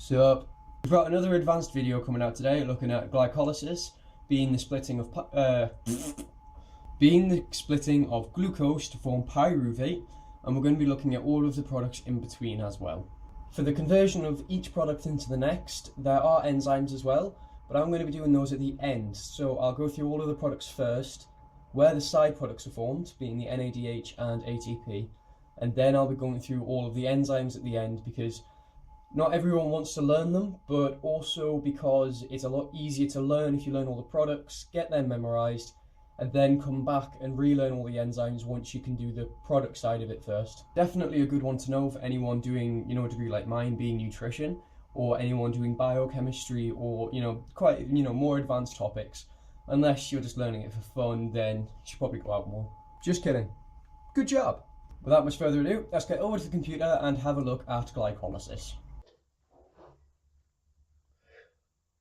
So, we've got another advanced video coming out today looking at glycolysis, being the splitting of glucose to form pyruvate, and we're going to be looking at all of the products in between as well. For the conversion of each product into the next, there are enzymes as well, but I'm going to be doing those at the end. So I'll go through all of the products first, where the side products are formed, being the NADH and ATP, and then I'll be going through all of the enzymes at the end, because not everyone wants to learn them, but also because it's a lot easier to learn if you learn all the products, get them memorized, and then come back and relearn all the enzymes once you can do the product side of it first. Definitely a good one to know for anyone doing, a degree like mine, being nutrition, or anyone doing biochemistry, or, quite, more advanced topics. Unless you're just learning it for fun, then you should probably go out more. Just kidding. Good job. Without much further ado, let's get over to the computer and have a look at glycolysis.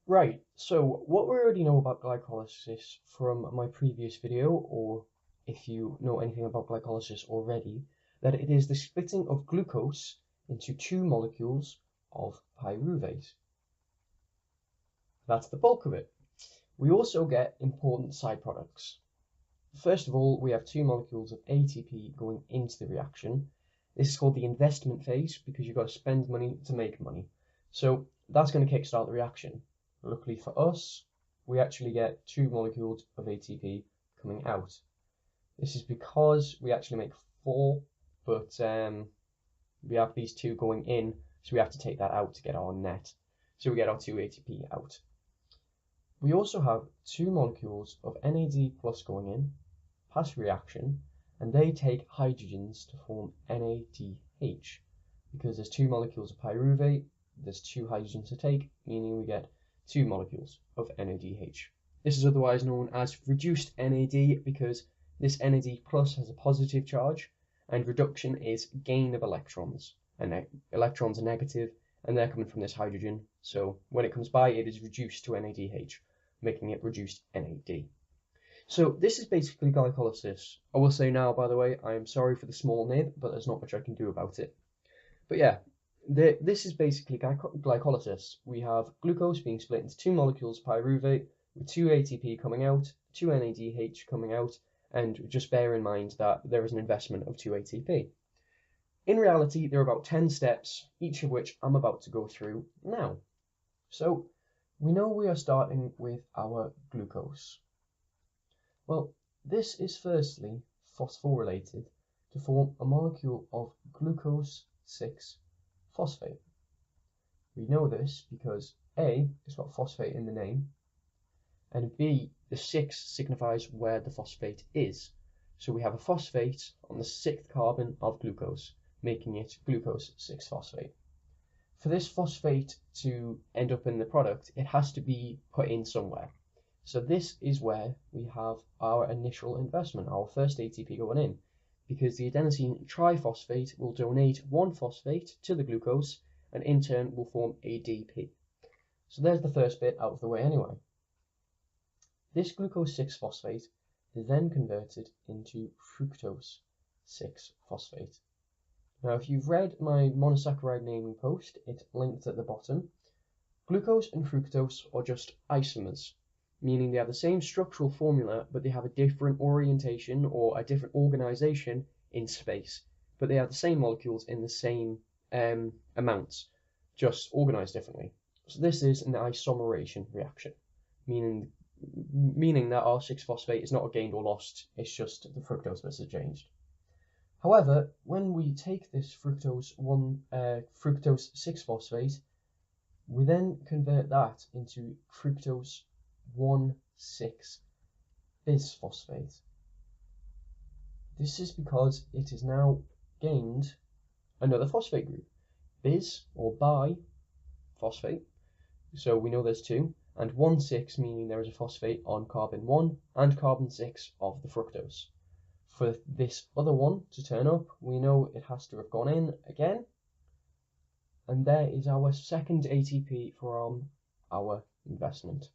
Right, so what we already know about glycolysis from my previous video, or if you know anything about glycolysis already, that it is the splitting of glucose into two molecules of pyruvate. That's the bulk of it. We also get important side products. First of all, we have two molecules of ATP going into the reaction. This is called the investment phase because you've got to spend money to make money. So that's going to kickstart the reaction. Luckily for us, we actually get two molecules of ATP coming out. This is because we actually make four, but we have these two going in, so we have to take that out to get our net. So we get our two ATP out. We also have two molecules of NAD plus going in, pass reaction, and they take hydrogens to form NADH. Because there's two molecules of pyruvate, there's two hydrogens to take, meaning we get two molecules of NADH. This is otherwise known as reduced NAD because this NAD plus has a positive charge and reduction is gain of electrons. And electrons are negative and they're coming from this hydrogen. So when it comes by, it is reduced to NADH, making it reduced NAD. So this is basically glycolysis. I will say now, by the way, I am sorry for the small nib, but there's not much I can do about it. But yeah. This is basically glycolysis. We have glucose being split into two molecules of pyruvate with two ATP coming out, two NADH coming out, and just bear in mind that there is an investment of two ATP. In reality, there are about 10 steps, each of which I'm about to go through now. So we know we are starting with our glucose. Well, this is firstly phosphorylated to form a molecule of glucose 6-phosphate. We know this because A, it's got phosphate in the name, and B, the 6 signifies where the phosphate is. So we have a phosphate on the 6th carbon of glucose, making it glucose 6-phosphate. For this phosphate to end up in the product, it has to be put in somewhere. So this is where we have our initial investment, our first ATP going in, because the adenosine triphosphate will donate one phosphate to the glucose and in turn will form ADP. So there's the first bit out of the way anyway. This glucose 6-phosphate is then converted into fructose 6-phosphate. Now if you've read my monosaccharide naming post, it's linked at the bottom. Glucose and fructose are just isomers, meaning they have the same structural formula, but they have a different orientation or a different organization in space. But they have the same molecules in the same amounts, just organized differently. So this is an isomerization reaction, meaning that our 6-phosphate is not gained or lost, it's just the fructose bit has changed. However, when we take this fructose 6-phosphate, we then convert that into fructose 1,6-bisphosphate. This is because it has now gained another phosphate group, bis or bi-phosphate, so we know there's two, and 1,6 meaning there is a phosphate on carbon 1 and carbon 6 of the fructose. For this other one to turn up, we know it has to have gone in again, and there is our second ATP from our investment.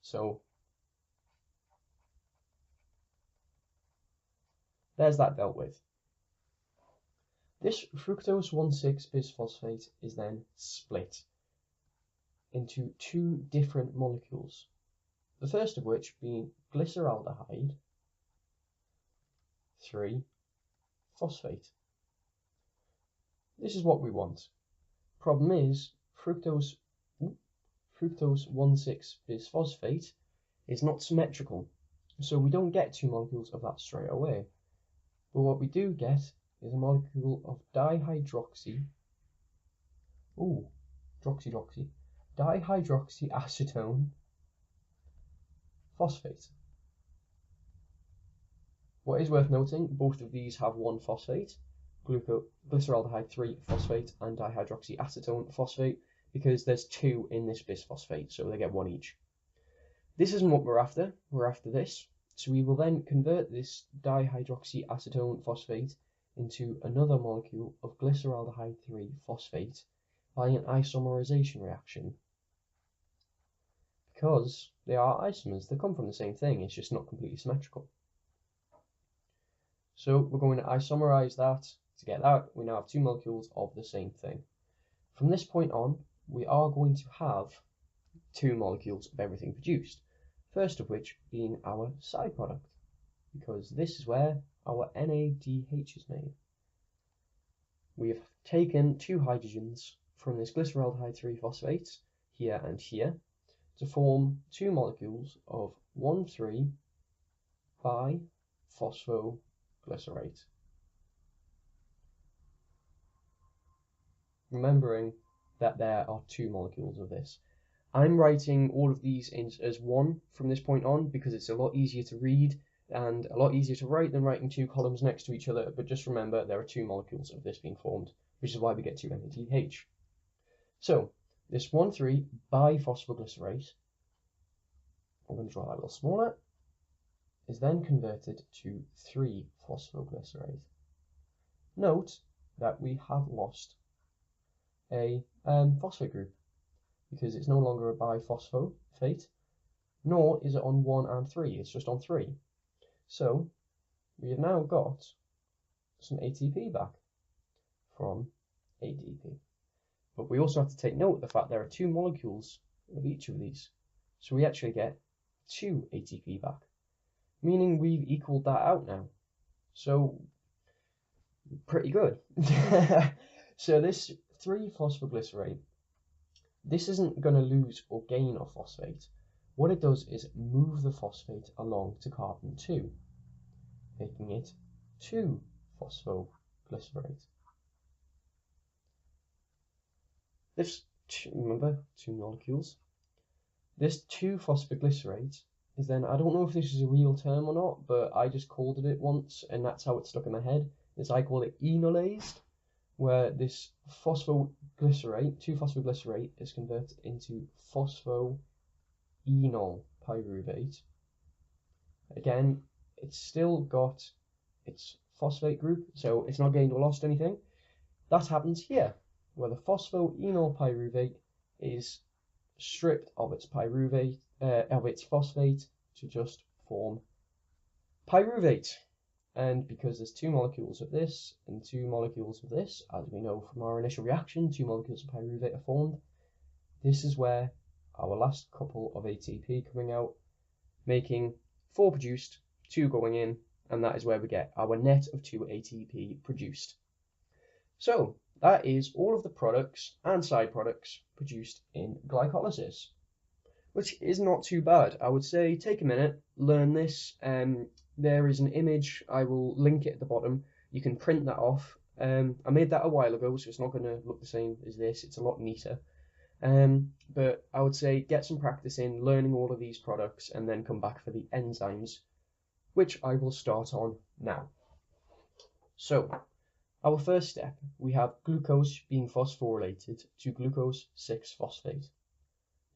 So there's that dealt with. This fructose 1,6-bisphosphate is then split into two different molecules. The first of which being glyceraldehyde 3-phosphate. This is what we want. Problem is, fructose 1,6-bisphosphate is not symmetrical, so we don't get two molecules of that straight away. But what we do get is a molecule of dihydroxyacetone phosphate. What is worth noting, both of these have one phosphate, glyceraldehyde 3-phosphate and dihydroxyacetone phosphate, because there's two in this bisphosphate, so they get one each. This isn't what we're after this, so we will then convert this dihydroxyacetone phosphate into another molecule of glyceraldehyde 3-phosphate by an isomerization reaction. Because they are isomers, they come from the same thing, it's just not completely symmetrical. So we're going to isomerize that. To get that, we now have two molecules of the same thing. From this point on, we are going to have two molecules of everything produced. First of which being our side product, because this is where our NADH is made. We have taken two hydrogens from this glyceraldehyde 3-phosphate, here and here, to form two molecules of 1,3-biphosphoglyscerate. Remembering that there are two molecules of this. I'm writing all of these as one from this point on because it's a lot easier to read and a lot easier to write than writing two columns next to each other, but just remember there are two molecules of this being formed, which is why we get two NADH. So this 1,3-biphosphoglycerate, I'm going to draw that a little smaller, is then converted to 3-phosphoglycerate. Note that we have lost a phosphate group, because it's no longer a biphosphate, nor is it on 1 and 3, it's just on 3. So we have now got some ATP back from ADP. But we also have to take note of the fact there are two molecules of each of these. So we actually get 2 ATP back, meaning we've equaled that out now. So pretty good. So this 3-phosphoglycerate, this isn't going to lose or gain a phosphate. What it does is move the phosphate along to carbon 2, making it 2-phosphoglycerate. This, remember, two molecules. This 2-phosphoglycerate is then, I don't know if this is a real term or not, but I just called it once and that's how it stuck in my head, is I call it enolazed, where this phosphoglycerate, 2-phosphoglycerate, is converted into phosphoenol pyruvate. Again, it's still got its phosphate group, so it's not gained or lost anything. That happens here, where the phosphoenol pyruvate is stripped of its pyruvate, of its phosphate to just form pyruvate. And because there's two molecules of this and two molecules of this, as we know from our initial reaction, two molecules of pyruvate are formed. This is where our last couple of ATP coming out, making 4 produced, 2 going in, and that is where we get our net of 2 ATP produced. So that is all of the products and side products produced in glycolysis, which is not too bad. I would say take a minute, learn this. There is an image, I will link it at the bottom. You can print that off. I made that a while ago, so it's not going to look the same as this. It's a lot neater. But I would say get some practice in learning all of these products and then come back for the enzymes, which I will start on now. So our first step, we have glucose being phosphorylated to glucose 6-phosphate.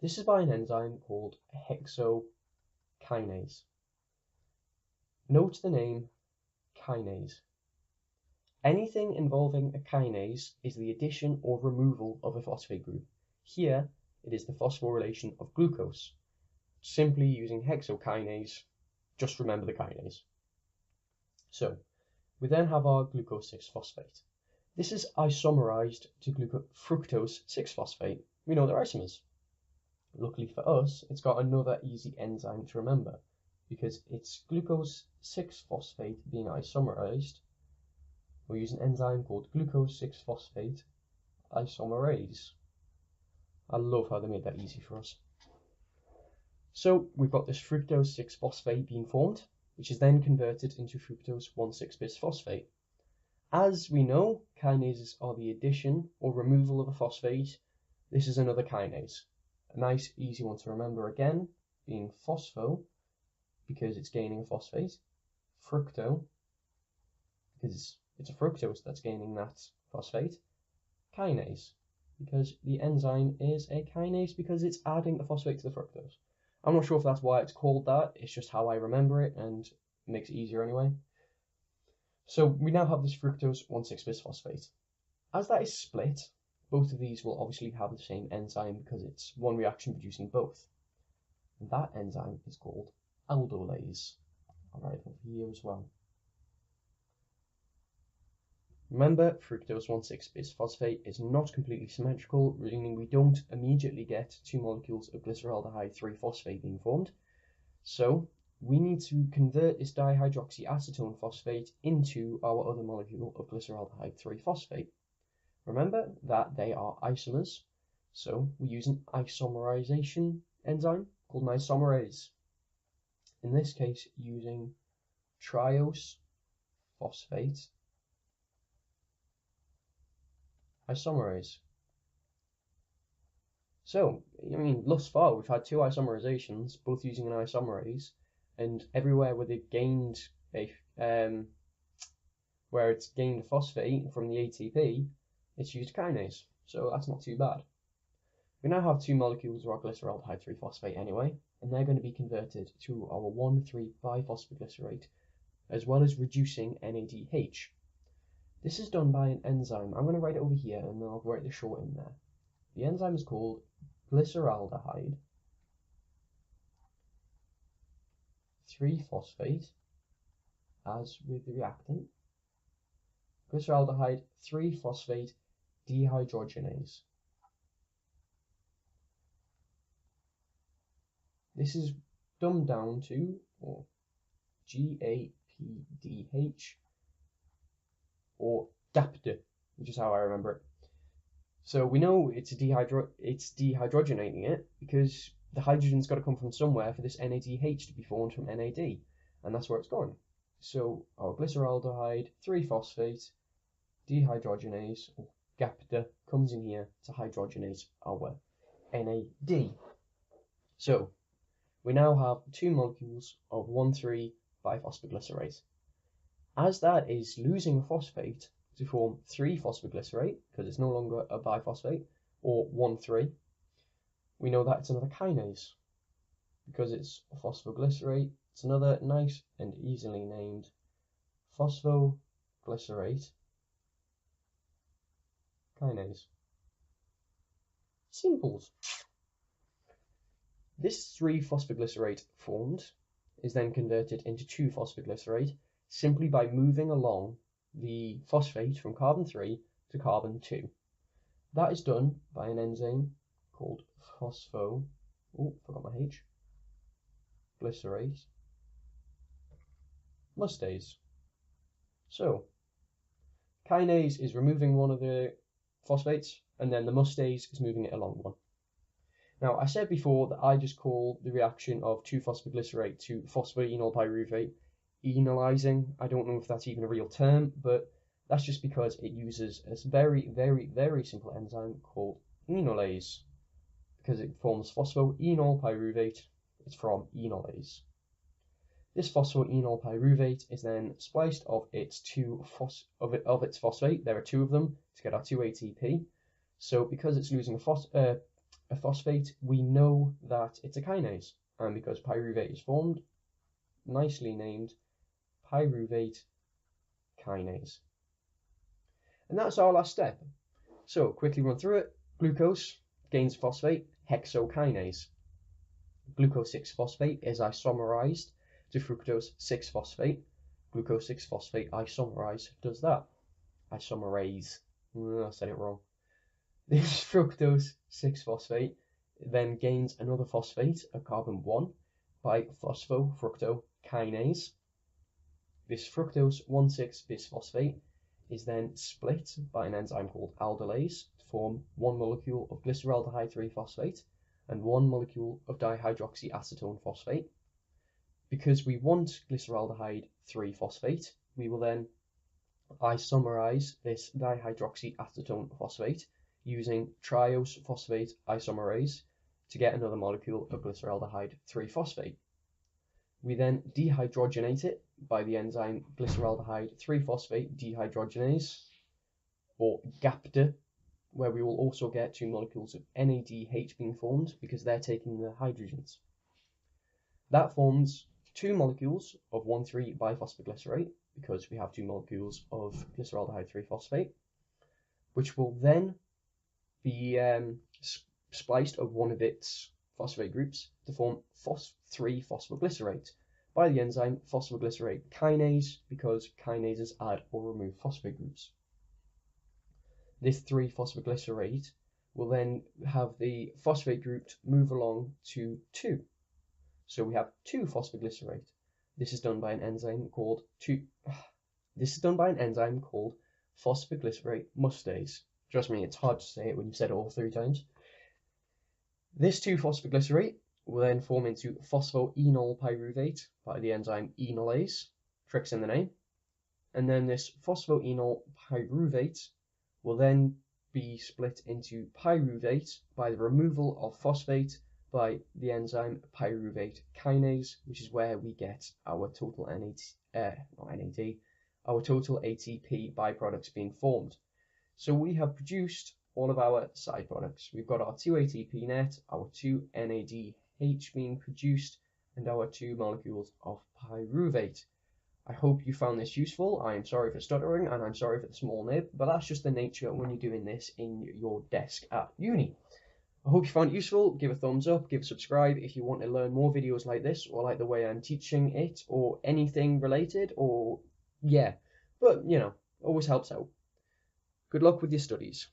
This is by an enzyme called hexokinase. Note the name kinase. Anything involving a kinase is the addition or removal of a phosphate group. Here, it is the phosphorylation of glucose. Simply using hexokinase, just remember the kinase. So, we then have our glucose 6-phosphate. This is isomerized to fructose 6-phosphate. We know they're isomers. luckily for us, it's got another easy enzyme to remember, because it's glucose 6-phosphate being isomerized. We use an enzyme called glucose 6-phosphate isomerase. I love how they made that easy for us. So we've got this fructose 6-phosphate being formed, which is then converted into fructose 1,6-bisphosphate. As we know, kinases are the addition or removal of a phosphate. This is another kinase. A nice easy one to remember again, being phospho, because it's gaining a phosphate, fructo, because it's a fructose that's gaining that phosphate, kinase, because the enzyme is a kinase because it's adding a phosphate to the fructose. I'm not sure if that's why it's called that, it's just how I remember it and it makes it easier anyway. So we now have this fructose 1,6-bisphosphate. As that is split, both of these will obviously have the same enzyme because it's one reaction producing both. And that enzyme is called aldolase. I'll write it over here as well. Remember, fructose 1,6-bisphosphate is not completely symmetrical, meaning we don't immediately get two molecules of glyceraldehyde 3-phosphate being formed. So we need to convert this dihydroxyacetone phosphate into our other molecule of glyceraldehyde 3-phosphate. Remember that they are isomers, so we use an isomerization enzyme called an isomerase. In this case, using triose phosphate isomerase. So, I mean, thus far we've had two isomerizations, both using an isomerase, and everywhere where they've gained a where it's gained a phosphate from the ATP, it's used kinase. So that's not too bad. We now have two molecules of our glyceraldehyde 3-phosphate anyway, and they're going to be converted to our 1,3-biphosphoglycerate, as well as reducing NADH. This is done by an enzyme. I'm going to write it over here and then I'll write the short in there. The enzyme is called glyceraldehyde 3-phosphate, as with the reactant, glyceraldehyde 3-phosphate dehydrogenase. This is dumbed down to GAPDH or DAPD, which is how I remember it. So we know it's dehydrogenating it because the hydrogen's got to come from somewhere for this NADH to be formed from NAD, and that's where it's going. So our glyceraldehyde 3-phosphate dehydrogenase, or GAPD, comes in here to hydrogenate our NAD. So we now have two molecules of 1,3-biphosphoglycerate. As that is losing a phosphate to form 3-phosphoglycerate, because it's no longer a biphosphate, or 1,3, we know that it's another kinase. Because it's a phosphoglycerate, it's another nice and easily named phosphoglycerate kinase. Simples. This 3-phosphoglycerate formed is then converted into 2-phosphoglycerate simply by moving along the phosphate from carbon 3 to carbon 2. That is done by an enzyme called glycerate mustase. So, kinase is removing one of the phosphates, and then the mustase is moving it along one. Now, I said before that I just call the reaction of 2-phosphoglycerate to phosphoenol pyruvate enolizing. I don't know if that's even a real term, but that's just because it uses a very, very, very simple enzyme called enolase, because it forms phosphoenol pyruvate. It's from enolase. This phosphoenol pyruvate is then spliced of its phosphate. There are two of them to get our 2 ATP. So because it's losing a phosphate, we know that it's a kinase, and because pyruvate is formed, nicely named pyruvate kinase. And that's our last step. So quickly run through it. Glucose gains phosphate, hexokinase. Glucose 6-phosphate is isomerized to fructose 6-phosphate. Glucose 6-phosphate isomerase does that. Isomerase. I said it wrong. This fructose 6-phosphate then gains another phosphate, a carbon 1, by phosphofructokinase. This fructose 1,6-bisphosphate is then split by an enzyme called aldolase to form one molecule of glyceraldehyde 3-phosphate and one molecule of dihydroxyacetone phosphate. Because we want glyceraldehyde 3-phosphate, we will then isomerize this dihydroxyacetone phosphate using triose phosphate isomerase to get another molecule of glyceraldehyde 3-phosphate. We then dehydrogenate it by the enzyme glyceraldehyde 3-phosphate dehydrogenase, or GAPDA, where we will also get two molecules of NADH being formed because they're taking the hydrogens. That forms two molecules of 1,3-biphosphoglycerate because we have two molecules of glyceraldehyde 3-phosphate, which will then be spliced of one of its phosphate groups to form 3-phosphoglycerate by the enzyme phosphoglycerate kinase because kinases add or remove phosphate groups. This 3-phosphoglycerate will then have the phosphate group move along to 2. So we have 2-phosphoglycerate. This is done by an enzyme called phosphoglycerate mustase. Trust me, it's hard to say it when you've said it all 3 times. This 2-phosphoglycerate will then form into phosphoenol pyruvate by the enzyme enolase, tricks in the name. And then this phosphoenol pyruvate will then be split into pyruvate by the removal of phosphate by the enzyme pyruvate kinase, which is where we get our total our total ATP byproducts being formed. So we have produced all of our side products. We've got our 2 ATP net, our 2 NADH being produced, and our 2 molecules of pyruvate. I hope you found this useful. I am sorry for stuttering and I'm sorry for the small nib, but that's just the nature when you're doing this in your desk at uni. I hope you found it useful. Give a thumbs up, give a subscribe if you want to learn more videos like this, or like the way I'm teaching it, or anything related, or yeah. But, you know, always helps out. Good luck with your studies.